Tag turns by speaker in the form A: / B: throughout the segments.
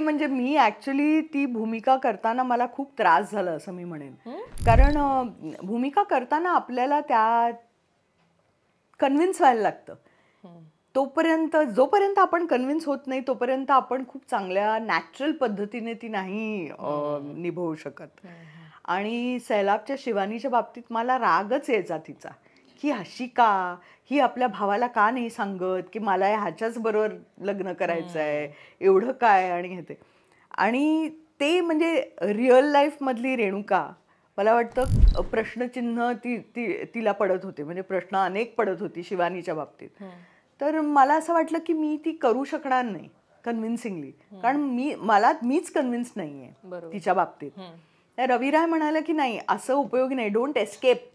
A: म्हणजे मी ऍक्च्युली ती भूमिका करताना मला खूप त्रास झाला असं मी म्हणेन. कारण भूमिका करताना आपल्याला त्या कन्व्हिन्स व्हायला लागतं. जोपर्यंत आपण कन्व्हिन्स होत नाही तोपर्यंत आपण खूप चांगल्या नॅचरल पद्धतीने ती नाही निभवू शकत. आणि सैलाबच्या शिवानीच्या बाबतीत मला रागच यायचा तिचा, की अशी का, ही आपल्या भावाला का नाही सांगत की मला ह्याच्याच बरोबर लग्न करायचं आहे, एवढं काय आणि हे ते. आणि ते म्हणजे रिअल लाईफ मधली रेणुका मला वाटतं प्रश्नचिन्ह तिला पडत होते, म्हणजे प्रश्न अनेक पडत होती शिवानीच्या बाबतीत. तर मला असं वाटलं की मी ती करू शकणार नाही कन्व्हिन्सिंगली, कारण मीच कन्व्हिन्स नाहीये तिच्या बाबतीत. रवी राय म्हणाले की नाही असं उपयोगी नाही, डोंट एस्केप.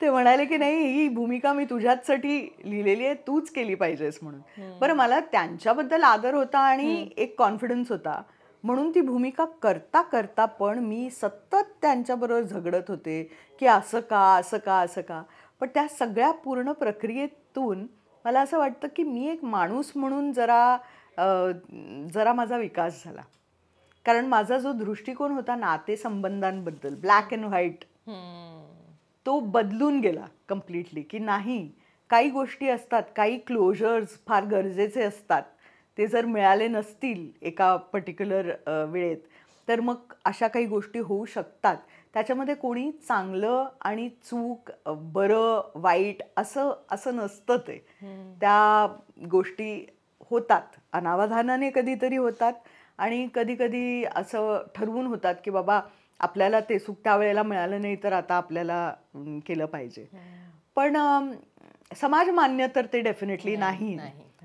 A: ते म्हणाले की नाही ही भूमिका मी तुझ्याचसाठी लिहिलेली आहे, तूच केली पाहिजेस म्हणून. बरं, मला त्यांच्याबद्दल आदर होता आणि एक कॉन्फिडन्स होता, म्हणून ती भूमिका करता करता पण मी सतत त्यांच्याबरोबर झगडत होते की असं का असं का असं का. पण त्या सगळ्या पूर्ण प्रक्रियेतून मला असं वाटतं की मी एक माणूस म्हणून जरा माझा विकास झाला. कारण माझा जो दृष्टिकोन होता नातेसंबंधांबद्दल, ब्लॅक अँड व्हाईट, तो बदलून गेला कम्प्लिटली. की नाही, काही गोष्टी असतात, काही क्लोजर्स फार गरजेचे असतात, ते जर मिळाले नसतील एका पर्टिक्युलर वेळेत तर मग अशा काही गोष्टी होऊ शकतात. त्याच्यामध्ये कोणी चांगलं आणि चूक, बरं वाईट असं नसतं. ते त्या गोष्टी होतात, अनावधानाने कधीतरी होतात आणि कधी कधी असं ठरवून होतात की बाबा आपल्याला ते सुख त्यावेळेला मिळालं नाही तर आता आपल्याला केलं पाहिजे. पण समाज मान्य तर ते डेफिनेटली नाही.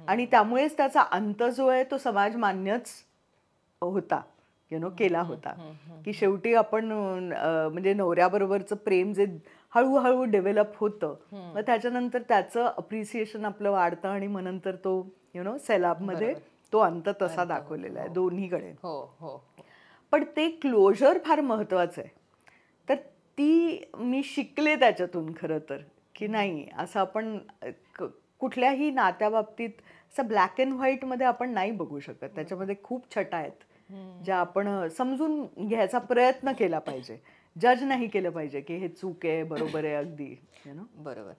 A: आणि त्यामुळेच त्याचा अंत जो आहे तो समाज मान्यच होता, केला होता. की शेवटी आपण म्हणजे नवऱ्याबरोबरचं प्रेम जे हळूहळू डेव्हलप होतं, मग त्याच्यानंतर त्याचं अप्रिसिएशन आपलं वाढतं आणि मग नंतर तो सैलाबमध्ये तो अंत तसा दाखवलेला आहे दोन्हीकडे. पण ते क्लोजर फार महत्वाचं आहे. तर ती मी शिकले त्याच्यातून खरं तर, की नाही असं आपण कुठल्याही नात्याबाबतीत असं ब्लॅक अँड व्हाईटमध्ये आपण नाही बघू शकत. त्याच्यामध्ये खूप छटा आहेत ज्या आपण समजून घ्यायचा प्रयत्न केला पाहिजे. जज नाही केलं पाहिजे की हे चूक आहे, बरोबर आहे, अगदी
B: बरोबर.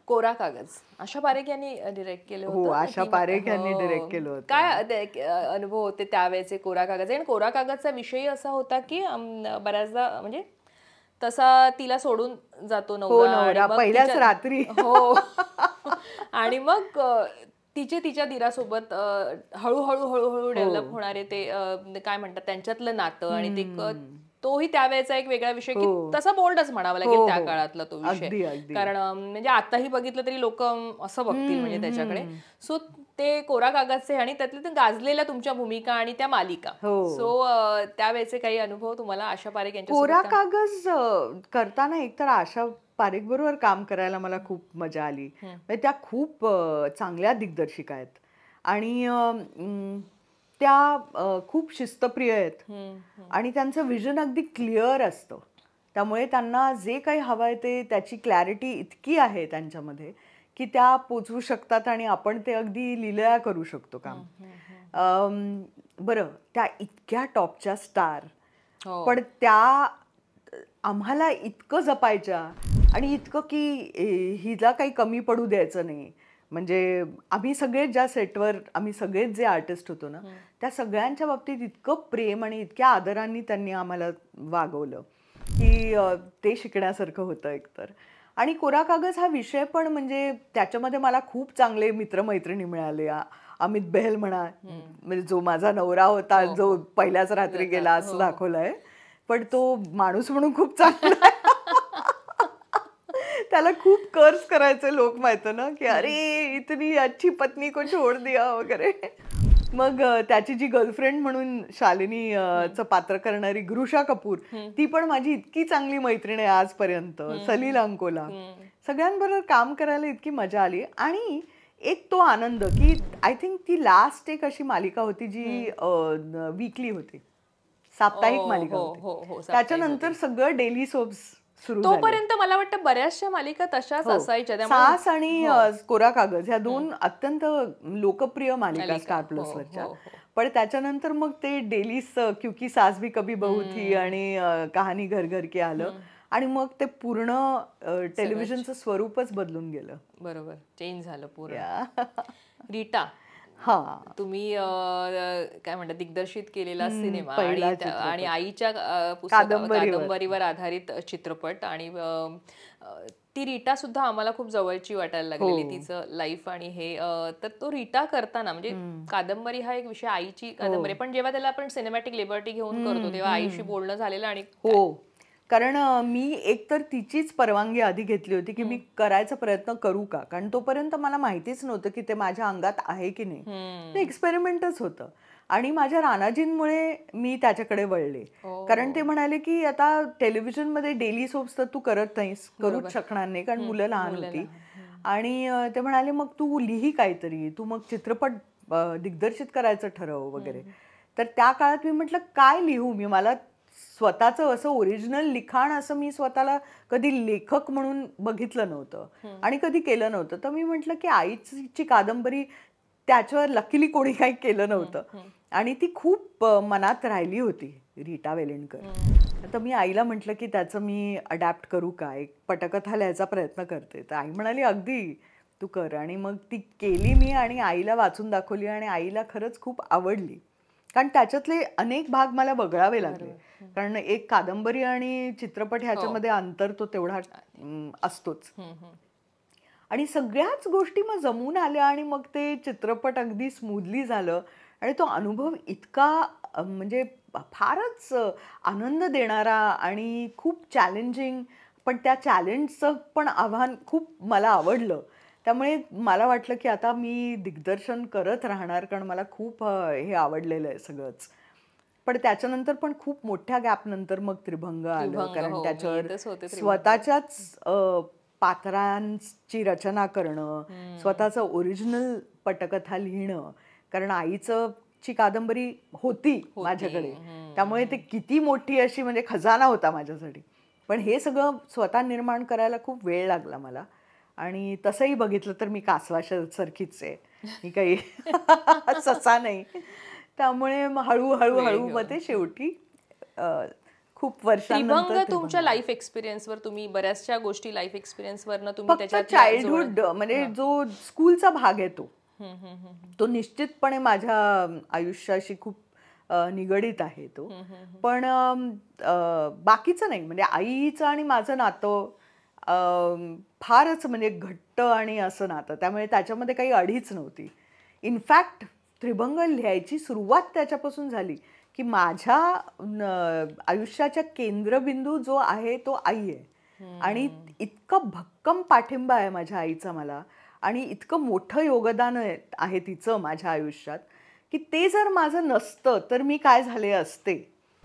B: कोरा कागज आशा पारेख यांनी डिरेक्ट केलं होतं.
A: हो, आशा पारेख यांनी डिरेक्ट केलं होतं.
B: काय अनुभव होते त्यावेळेचे कोरा कागज? आणि कोरा कागजचा विषय असा होता की बऱ्याचदा म्हणजे तसा तिला सोडून जातो नवरा
A: पहिल्याच रात्री.
B: हो. आणि मग तिच्या दिरासोबत हळूहळू हळूहळू डेव्हलप होणारे ते काय म्हणतात त्यांच्यातलं नातं, आणि ते तोही त्यावेळेचा एक वेगळा विषय की तसा बोल्डच म्हणावा लागेल त्या काळातला तो विषय. कारण म्हणजे आताही बघितलं तरी लोक असं बघतील म्हणजे त्याच्याकडे. सो ते कोरा कागजचे आणि त्यातले ते गाजलेल्या तुमच्या भूमिका आणि त्या मालिका, सो त्यावेळेचे काही अनुभव तुम्हाला आशा पारेख यांच्या?
A: कोरा कागज करताना एकतर आशा पारेख बरोबर काम करायला मला खूप मजा आली. त्या खूप चांगल्या दिग्दर्शिका आहेत आणि त्या खूप शिस्तप्रिय आहेत आणि त्यांचं विजन अगदी क्लिअर असतं. त्यामुळे त्यांना जे काही हवं आहे ते त्याची क्लॅरिटी इतकी आहे त्यांच्यामध्ये की त्या पोचवू शकतात आणि आपण ते अगदी लीलया करू शकतो काम. बरं, त्या इतक्या टॉपच्या स्टार, पण त्या आम्हाला इतकं जपायच्या आणि इतकं की हिला काही कमी पडू द्यायचं नाही. म्हणजे आम्ही सगळेच ज्या सेटवर आम्ही सगळेच जे आर्टिस्ट होतो ना, त्या सगळ्यांच्या बाबतीत इतकं प्रेम आणि इतक्या आदरांनी त्यांनी आम्हाला वागवलं की ते शिकण्यासारखं होतं एकतर. आणि कोरा कागज हा विषय पण म्हणजे त्याच्यामध्ये मला खूप चांगले मित्रमैत्रिणी मिळाले. अमित बहल म्हणा, म्हणजे जो माझा नवरा होता, जो पहिल्याच रात्री गेला असं दाखवलंय, पण तो माणूस म्हणून खूप चांगला आहे. त्याला खूप कर्ज करायचे लोक, माहिती ना, की अरे इतनी अच्छी पत्नी को छोड़ दिया वगैरे. मग त्याची जी गर्लफ्रेंड म्हणून शालिनीचं पात्र करणारी गृषा कपूर, ती पण माझी इतकी चांगली मैत्रीण आहे आजपर्यंत. सलील अंकोला, सगळ्यांबरोबर काम करायला इतकी मजा आली. आणि एक तो आनंद की आय थिंक ती लास्ट एक अशी मालिका होती जी वीकली होती, साप्ताहिक मालिका होती. त्याच्यानंतर सगळं डेली सोप्स सुरू झाले.
B: तोपर्यंत मला वाटतं बऱ्याचशा मालिका तशाच
A: हो.
B: असायच्या. त्यामुळे
A: सास आणि कोरा कागज ह्या दोन अत्यंत लोकप्रिय मालिका स्टार
B: हो,
A: प्लसवरच्या.
B: हो,
A: पण त्याच्यानंतर मग ते डेलीस क्योंकि सास भी कभी बहू थी आणि कहाणी घर घर के आलं आणि मग ते पूर्ण टेलिव्हिजनचं स्वरूपच बदलून गेलं.
B: बरोबर, चेंज झालं पूर्ण.
A: या.
B: रीटा,
A: हा
B: तुम्ही काय म्हणतात दिग्दर्शित केलेला सिनेमा
A: पहिला
B: आणि
A: चित्रपट.
B: आणि आईच्या
A: कादंबरीवर.
B: कादंबरीवर आधारित चित्रपट आणि ती रीटा सुद्धा आम्हाला खूप जवळची वाटायला लागलेली तिचं लाईफ आणि हे तर तो रीटा करताना म्हणजे कादंबरी हा एक विषय आईची कादंबरी पण जेव्हा त्याला आपण सिनेमॅटिक लिबर्टी घेऊन करतो तेव्हा आईशी बोलणं झालेलं आणि
A: हो, कारण मी एकतर तिचीच परवानगी आधी घेतली होती की मी करायचा प्रयत्न करू का, कारण तोपर्यंत मला माहितीच नव्हतं की ते माझ्या अंगात आहे की नाही. ते एक्सपेरिमेंटच होतं आणि माझ्या रानाजींमुळे मी त्याच्याकडे वळले. कारण ते म्हणाले की आता टेलिव्हिजनमध्ये डेली सोप्स तर तू करत नाहीस, करूच शकणार नाही कारण मुलं लहान होती. आणि ते म्हणाले मग तू लिही काहीतरी, तू मग चित्रपट दिग्दर्शित करायचं ठरव वगैरे. तर त्या काळात मी म्हटलं काय लिहू मी, मला स्वतःचं असं ओरिजिनल लिखाण असं मी स्वतःला कधी लेखक म्हणून बघितलं नव्हतं आणि कधी केलं नव्हतं. तर मी म्हटलं की आईची कादंबरी त्याच्यावर लकीली कोणी काही केलं नव्हतं आणि ती खूप मनात राहिली होती, रीटा वेलणकर. तर मी आईला म्हटलं की त्याचं मी अडॅप्ट करू का, एक पटकथा लिहायचा प्रयत्न करते. तर आई म्हणाली अगदी तू कर आणि मग ती केली मी आणि आईला वाचून दाखवली आणि आईला खरंच खूप आवडली. कारण त्याच्यातले अनेक भाग मला वगळावे लागले, कारण एक कादंबरी आणि चित्रपट ह्याच्यामध्ये अंतर तो तेवढा असतोच. आणि सगळ्याच गोष्टी मग जमून आल्या आणि मग ते चित्रपट अगदी स्मूथली झालं आणि तो अनुभव इतका म्हणजे फारच आनंद देणारा आणि खूप चॅलेंजिंग, पण त्या चॅलेंजचं पण आव्हान खूप मला आवडलं. त्यामुळे मला वाटलं की आता मी दिग्दर्शन करत राहणार, कारण मला खूप हे आवडलेलं आहे सगळंच. पण त्याच्यानंतर पण खूप मोठ्या गॅप नंतर मग त्रिभंग आलं, कारण त्याच्यावर स्वतःच्याच पात्रांची रचना करणं, स्वतःचं ओरिजिनल पटकथा लिहिणं, कारण आईचं ची कादंबरी होती माझ्याकडे, त्यामुळे ते किती मोठी अशी म्हणजे खजाना होता माझ्यासाठी. पण हे सगळं स्वतः निर्माण करायला खूप वेळ लागला मला. आणि तसंही बघितलं तर मी कासवासारखीच आहे, मी काही ससा नाही. त्यामुळे हळूहळू मग ते शेवटी खूप वर्षांनंतर
B: त्रिभंग तुमच्या लाईफ एक्सपिरियन्सवर तुम्ही बऱ्याचशा गोष्टी लाईफ एक्सपिरियन्सवरनं तुम्ही
A: फक्त चाइल्डहुड म्हणजे जो स्कूलचा भाग आहे तो निश्चितपणे माझ्या आयुष्याशी खूप निगडीत आहे तो. पण बाकीचं नाही, म्हणजे आईचं आणि माझं नातं फारच म्हणजे घट्ट आणि असं नातं, त्यामुळे त्याच्यामध्ये काही अडीच नव्हती. इनफॅक्ट त्रिभंग लिहायची सुरुवात त्याच्यापासून झाली की माझ्या आयुष्याच्या केंद्रबिंदू जो आहे तो आई आहे आणि इतकं भक्कम पाठिंबा आहे माझ्या आईचा मला आणि इतकं मोठं योगदान आहे तिचं माझ्या आयुष्यात की ते जर माझं नसतं तर मी काय झाले असते,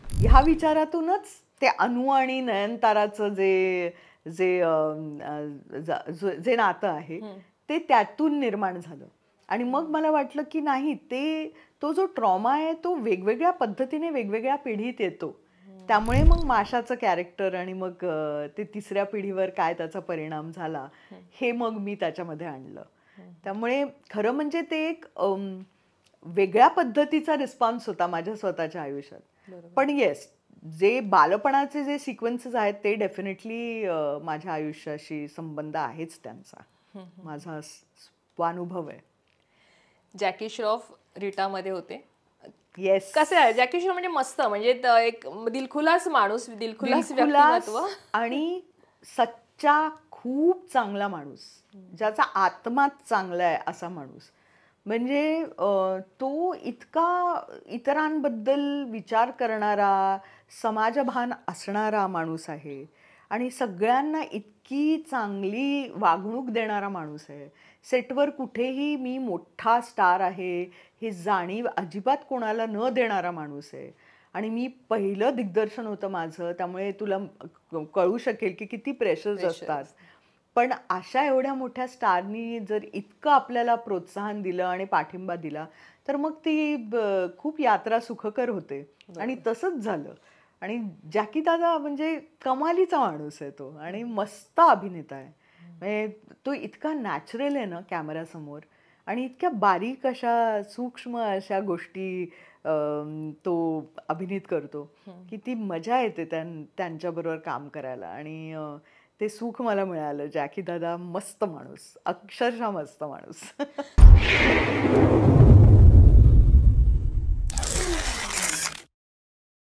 A: ह्या विचारातूनच ते अनु आणि नयनताराचं जे जे जे नातं आहे ते त्यातून निर्माण झालं. आणि मग मला वाटलं की नाही, तो जो ट्रॉमा आहे तो वेगवेगळ्या पद्धतीने वेगवेगळ्या पिढीत येतो. त्यामुळे मग माशाचं कॅरेक्टर आणि मग ते तिसऱ्या पिढीवर काय त्याचा परिणाम झाला हे मग मी त्याच्यामध्ये आणलं. त्यामुळे खरं म्हणजे ते एक वेगळ्या पद्धतीचा रिस्पॉन्स होता माझ्या स्वतःच्या आयुष्यात. पण येस, जे बालपणाचे जे सिक्वेन्सेस आहेत ते डेफिनेटली माझ्या आयुष्याशी संबंध आहेच त्यांचा, माझा स्वानुभव आहे.
B: जॅकी श्रॉफ रीटामध्ये होते.
A: येस,
B: कसं आहे जॅकी श्रॉफ म्हणजे मस्त, म्हणजे एक दिलखुलास माणूस, दिलखुलास व्यक्तिमत्व
A: आणि सच्चा खूप चांगला माणूस, ज्याचा आत्मा चांगला आहे असा माणूस. म्हणजे तो इतका इतरांबद्दल विचार करणारा, समाजभान असणारा माणूस आहे आणि सगळ्यांना इतकी चांगली वागणूक देणारा माणूस आहे. सेटवर कुठेही मी मोठा स्टार आहे हे जाणीव अजिबात कोणाला न देणारा माणूस आहे. आणि मी पहिलं दिग्दर्शन होतं माझं, त्यामुळे तुला कळू शकेल की किती प्रेशर्स असतात. पण अशा एवढ्या मोठ्या स्टारनी जर इतकं आपल्याला प्रोत्साहन दिलं आणि पाठिंबा दिला तर मग ती खूप यात्रा सुखकर होते आणि तसंच झालं. आणि जॅकी दादा म्हणजे कमालीचा माणूस आहे तो आणि मस्त अभिनेता आहे. म्हणजे तो इतका नॅचरल आहे ना कॅमेऱ्यासमोर आणि इतक्या बारीक अशा सूक्ष्म अशा गोष्टी तो अभिनीत करतो की ती मजा येते त्यांच्याबरोबर काम करायला. आणि ते सुख मला मिळालं. जॅकी दादा मस्त माणूस, अक्षरशः मस्त माणूस.